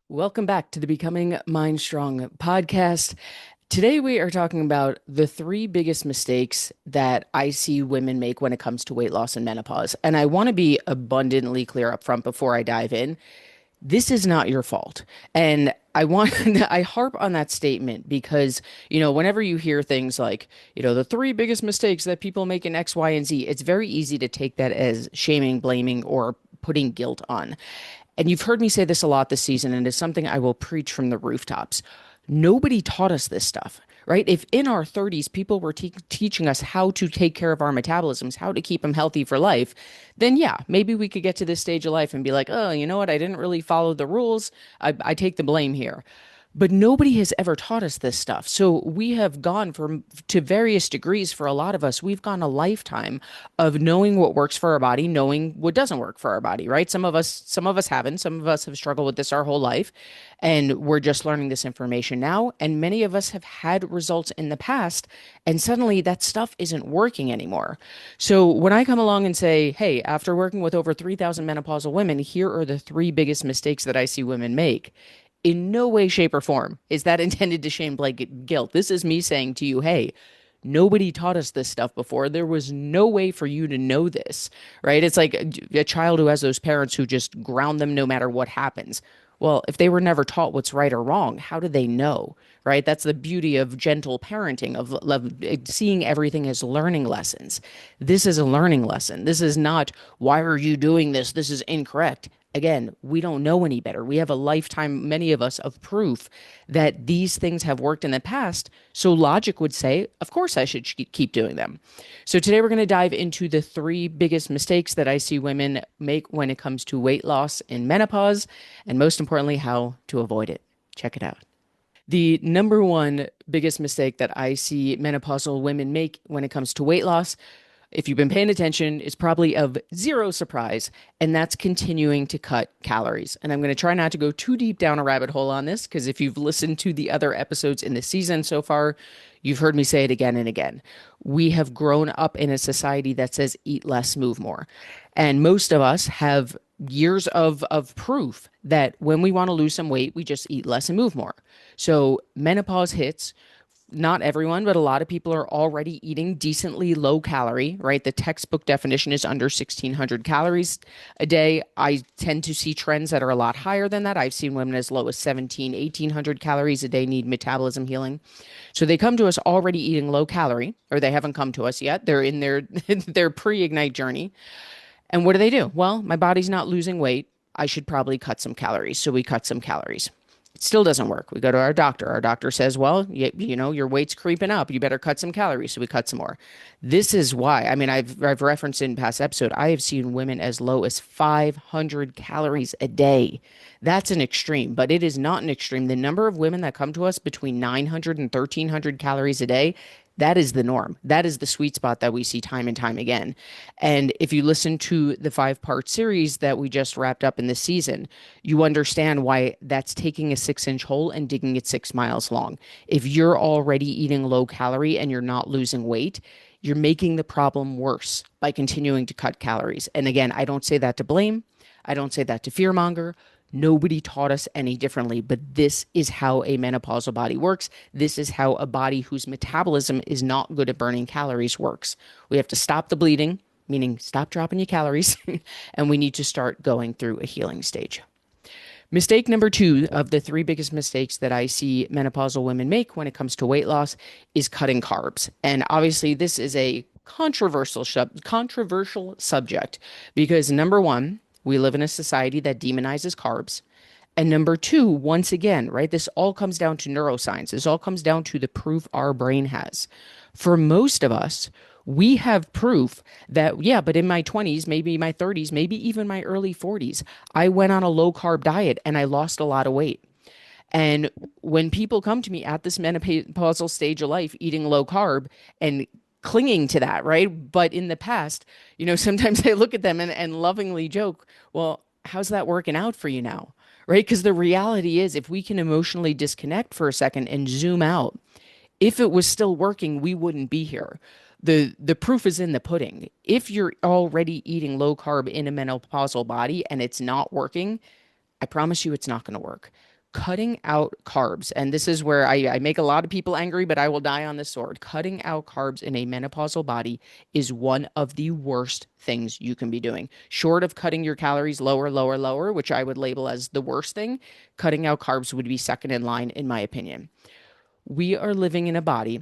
Welcome back to the Becoming Mind Strong podcast. Today, we are talking about the three biggest mistakes that I see women make when it comes to weight loss and menopause. And I want to be abundantly clear up front before I dive in. This is not your fault. And I harp on that statement because, whenever you hear things like, the three biggest mistakes that people make in X, Y, and Z, it's very easy to take that as shaming, blaming, or putting guilt on. And you've heard me say this a lot this season, and it's something I will preach from the rooftops. Nobody taught us this stuff, right? If in our 30s people were teaching us how to take care of our metabolisms, how to keep them healthy for life, then yeah, maybe we could get to this stage of life and be like, oh, you know what? I didn't really follow the rules. I take the blame here. But nobody has ever taught us this stuff. So we have gone from to various degrees for a lot of us. We've gone a lifetime of knowing what works for our body, knowing what doesn't work for our body, right? Some of us haven't. Some of us have struggled with this our whole life, and we're just learning this information now. And many of us have had results in the past, and suddenly that stuff isn't working anymore. So when I come along and say, hey, after working with over 3,000 menopausal women, here are the three biggest mistakes that I see women make, in no way, shape, or form is that intended to shame, blanket guilt. This is me saying to you, hey, nobody taught us this stuff before. There was no way for you to know this, right? It's like a child who has those parents who just ground them no matter what happens. Well, if they were never taught what's right or wrong, how do they know, right? That's the beauty of gentle parenting, of seeing everything as learning lessons. This is a learning lesson. This is not, why are you doing this? This is incorrect. Again, we don't know any better. We have a lifetime, many of us, of proof that these things have worked in the past. So logic would say, of course, I should keep doing them. So today we're going to dive into the three biggest mistakes that I see women make when it comes to weight loss in menopause, and most importantly, how to avoid it. Check it out. The number one biggest mistake that I see menopausal women make when it comes to weight loss, if you've been paying attention, is probably of zero surprise, and that's continuing to cut calories. And I'm going to try not to go too deep down a rabbit hole on this because if you've listened to the other episodes in the season so far, you've heard me say it again and again. We have grown up in a society that says eat less, move more. And most of us have years of proof that when we want to lose some weight, we just eat less and move more. So menopause hits. Not everyone, but a lot of people are already eating decently low calorie, right? The textbook definition is under 1,600 calories a day. I tend to see trends that are a lot higher than that. I've seen women as low as 17, 1,800 calories a day need metabolism healing. So they come to us already eating low calorie, or they haven't come to us yet. They're in their their pre-ignite journey. And what do? Well, my body's not losing weight. I should probably cut some calories. So we cut some calories. It still doesn't work. We go to our doctor. Our doctor says, well, your weight's creeping up. You better cut some calories. So we cut some more. This is why, I mean, I've referenced in past episode, I have seen women as low as 500 calories a day. That's an extreme, but it is not an extreme. The number of women that come to us between 900 and 1,300 calories a day, that is the norm. That is the sweet spot that we see time and time again. And if you listen to the 5-part series that we just wrapped up in this season, you understand why that's taking a 6-inch hole and digging it 6 miles long. If you're already eating low calorie and you're not losing weight, you're making the problem worse by continuing to cut calories. And again, I don't say that to blame. I don't say that to fearmonger. Nobody taught us any differently, but this is how a menopausal body works. This is how a body whose metabolism is not good at burning calories works. We have to stop the bleeding, meaning stop dropping your calories, and we need to start going through a healing stage. Mistake number two of the three biggest mistakes that I see menopausal women make when it comes to weight loss is cutting carbs. And obviously, this is a controversial subject because number one, we live in a society that demonizes carbs. And number two, once again, right, this all comes down to neuroscience. This all comes down to the proof our brain has. For most of us, we have proof that, yeah, but in my 20s, maybe my 30s, maybe even my early 40s, I went on a low carb diet and I lost a lot of weight. And when people come to me at this menopausal stage of life, eating low carb and clinging to that, right? But in the past, sometimes I look at them and lovingly joke, well, how's that working out for you now? Right? Because the reality is, if we can emotionally disconnect for a second and zoom out, if it was still working, we wouldn't be here. The proof is in the pudding. If you're already eating low carb in a menopausal body and it's not working, I promise you it's not going to work. Cutting out carbs, and this is where I make a lot of people angry, but I will die on this sword. Cutting out carbs in a menopausal body is one of the worst things you can be doing. Short of cutting your calories lower, lower, lower, which I would label as the worst thing, cutting out carbs would be second in line, in my opinion. We are living in a body.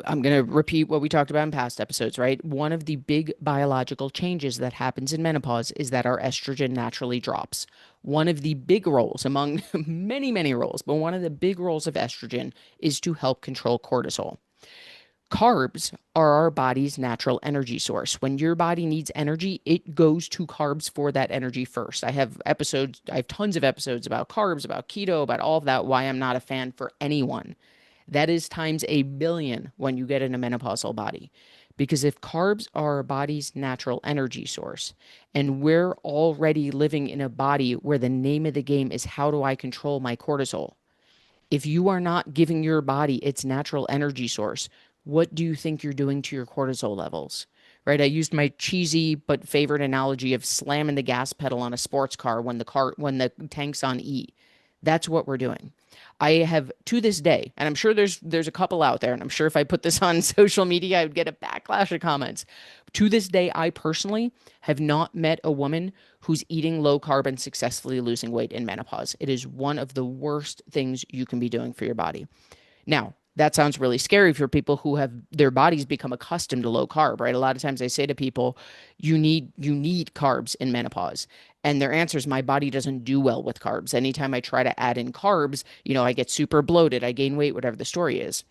I'm going to repeat what we talked about in past episodes, right? One of the big biological changes that happens in menopause is that our estrogen naturally drops. One of the big roles, among many, many roles, but one of the big roles of estrogen is to help control cortisol. Carbs are our body's natural energy source. When your body needs energy, it goes to carbs for that energy first. I have tons of episodes about carbs, about keto, about all of that, why I'm not a fan for anyone. That is times a billion when you get in a menopausal body. Because if carbs are our body's natural energy source, and we're already living in a body where the name of the game is how do I control my cortisol, if you are not giving your body its natural energy source, what do you think you're doing to your cortisol levels? Right? I used my cheesy but favorite analogy of slamming the gas pedal on a sports car when the tank's on E. That's what we're doing. I have to this day, and I'm sure there's a couple out there, and I'm sure if I put this on social media, I would get a backlash of comments. To this day, I personally have not met a woman who's eating low carb and successfully losing weight in menopause. It is one of the worst things you can be doing for your body. Now, that sounds really scary for people who have their bodies become accustomed to low carb, right? A lot of times I say to people, you need carbs in menopause. And their answer is my body doesn't do well with carbs. Anytime I try to add in carbs, I get super bloated, I gain weight, whatever the story is.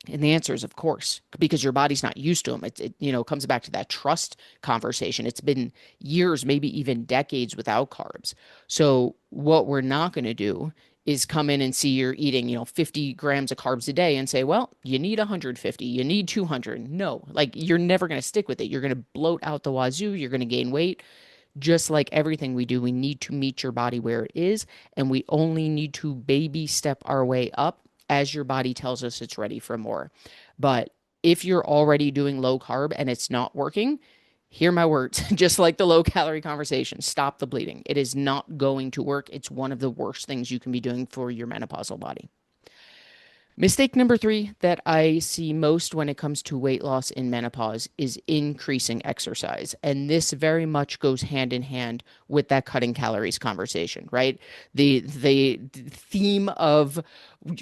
And the answer is, of course, because your body's not used to them. It comes back to that trust conversation. It's been years, maybe even decades without carbs. So what we're not going to do is come in and see you're eating, 50 grams of carbs a day and say, well, you need 150, you need 200. No, like you're never going to stick with it. You're going to bloat out the wazoo. You're going to gain weight. Just like everything we do, we need to meet your body where it is, and we only need to baby step our way up as your body tells us it's ready for more. But if you're already doing low carb and it's not working, hear my words. Just like the low calorie conversation, stop the bleeding. It is not going to work. It's one of the worst things you can be doing for your menopausal body. Mistake number three that I see most when it comes to weight loss in menopause is increasing exercise. And this very much goes hand in hand with that cutting calories conversation, right? The theme of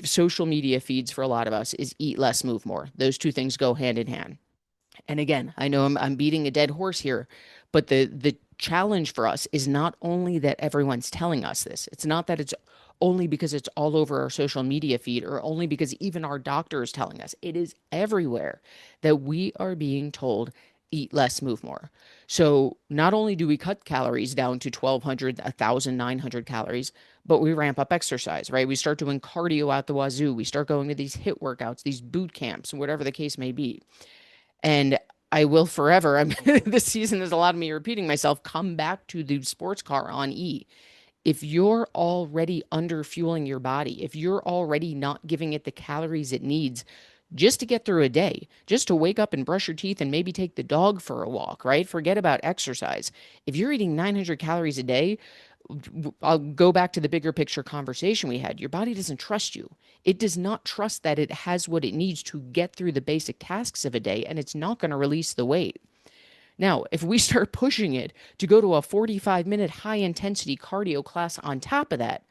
social media feeds for a lot of us is eat less, move more. Those two things go hand in hand. And again, I know I'm beating a dead horse here, but the challenge for us is not only that everyone's telling us this. It's not that it's only because it's all over our social media feed or only because even our doctor is telling us. It is everywhere that we are being told eat less, move more. So not only do we cut calories down to 1200, 1900 calories, but we ramp up exercise, right? We start doing cardio out the wazoo. We start going to these HIIT workouts, these boot camps, whatever the case may be. And I will forever, this season is a lot of me repeating myself, come back to the sports car on E. If you're already under fueling your body, if you're already not giving it the calories it needs just to get through a day, just to wake up and brush your teeth and maybe take the dog for a walk, right? Forget about exercise. If you're eating 900 calories a day, I'll go back to the bigger picture conversation we had. Your body doesn't trust you. It does not trust that it has what it needs to get through the basic tasks of a day, and it's not going to release the weight. Now, if we start pushing it to go to a 45-minute high intensity cardio class on top of that,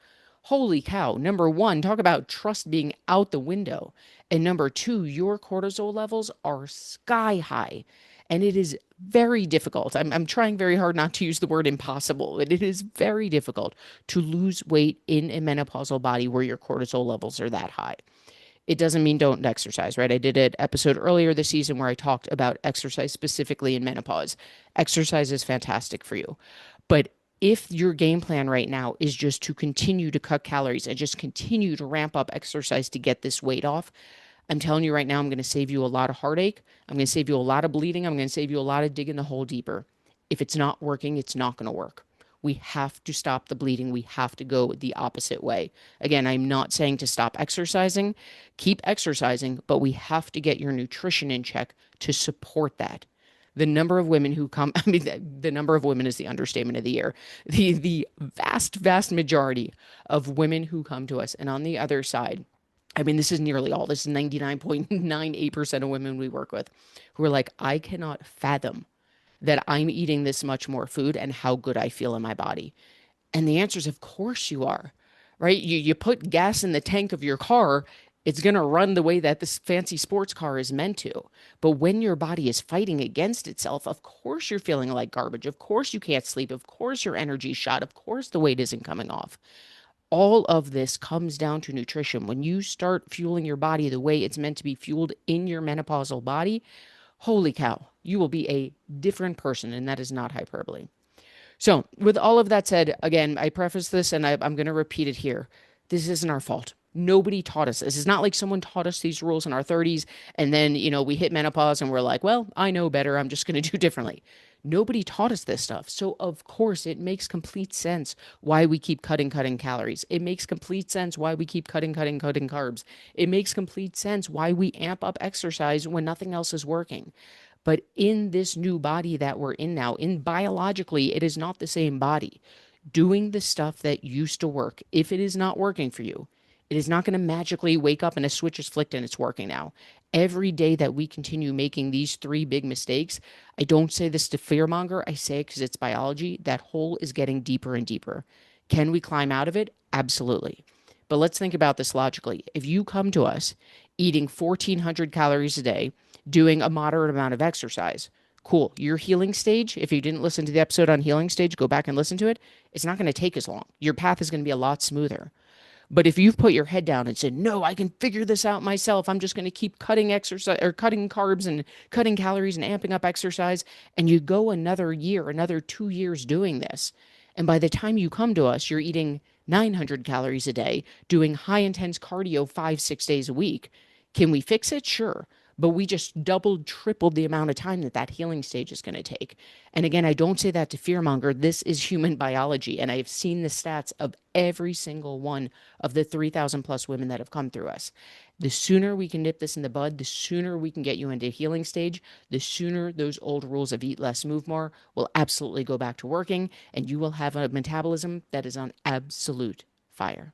holy cow. Number one, talk about trust being out the window. And number two, your cortisol levels are sky high. And it is very difficult. I'm trying very hard not to use the word impossible, but it is very difficult to lose weight in a menopausal body where your cortisol levels are that high. It doesn't mean don't exercise, right? I did an episode earlier this season where I talked about exercise specifically in menopause. Exercise is fantastic for you. But if your game plan right now is just to continue to cut calories and just continue to ramp up exercise to get this weight off, I'm telling you right now, I'm going to save you a lot of heartache. I'm going to save you a lot of bleeding. I'm going to save you a lot of digging the hole deeper. If it's not working, it's not going to work. We have to stop the bleeding. We have to go the opposite way. Again, I'm not saying to stop exercising. Keep exercising, but we have to get your nutrition in check to support that. The number of women who come, I mean, the number of women is the understatement of the year. The vast majority of women who come to us, and on the other side, I mean, this is nearly all. This is 99.98% of women we work with who are like, I cannot fathom that I'm eating this much more food and how good I feel in my body. And the answer is, of course you are, right? You put gas in the tank of your car, it's going to run the way that this fancy sports car is meant to. But when your body is fighting against itself, of course you're feeling like garbage. Of course you can't sleep. Of course your energy's shot. Of course the weight isn't coming off. All of this comes down to nutrition. When you start fueling your body the way it's meant to be fueled in your menopausal body, holy cow, you will be a different person. And that is not hyperbole. So, with all of that said, again, I preface this and I'm going to repeat it here. This isn't our fault. Nobody taught us this. It's not like someone taught us these rules in our 30s and then, we hit menopause and we're like, well, I know better. I'm just going to do differently. Nobody taught us this stuff. So, of course, it makes complete sense why we keep cutting calories. It makes complete sense why we keep cutting carbs. It makes complete sense why we amp up exercise when nothing else is working. But in this new body that we're in now, in biologically, it is not the same body. Doing the stuff that used to work, if it is not working for you, it is not going to magically wake up and a switch is flicked and it's working now. Every day that we continue making these three big mistakes, I don't say this to fearmonger, I say it because it's biology, that hole is getting deeper and deeper. Can we climb out of it? Absolutely. But let's think about this logically. If you come to us eating 1,400 calories a day, doing a moderate amount of exercise, cool. Your healing stage, if you didn't listen to the episode on healing stage, go back and listen to it. It's not going to take as long. Your path is going to be a lot smoother. But if you've put your head down and said, no, I can figure this out myself, I'm just going to keep cutting exercise or cutting carbs and cutting calories and amping up exercise, and you go another year, another 2 years doing this. And by the time you come to us, you're eating 900 calories a day, doing high intense cardio 5, 6 days a week. Can we fix it? Sure. But we just doubled, tripled the amount of time that that healing stage is going to take. And again, I don't say that to fearmonger. This is human biology. And I've seen the stats of every single one of the 3,000 plus women that have come through us. The sooner we can nip this in the bud, the sooner we can get you into a healing stage, the sooner those old rules of eat less, move more will absolutely go back to working. And you will have a metabolism that is on absolute fire.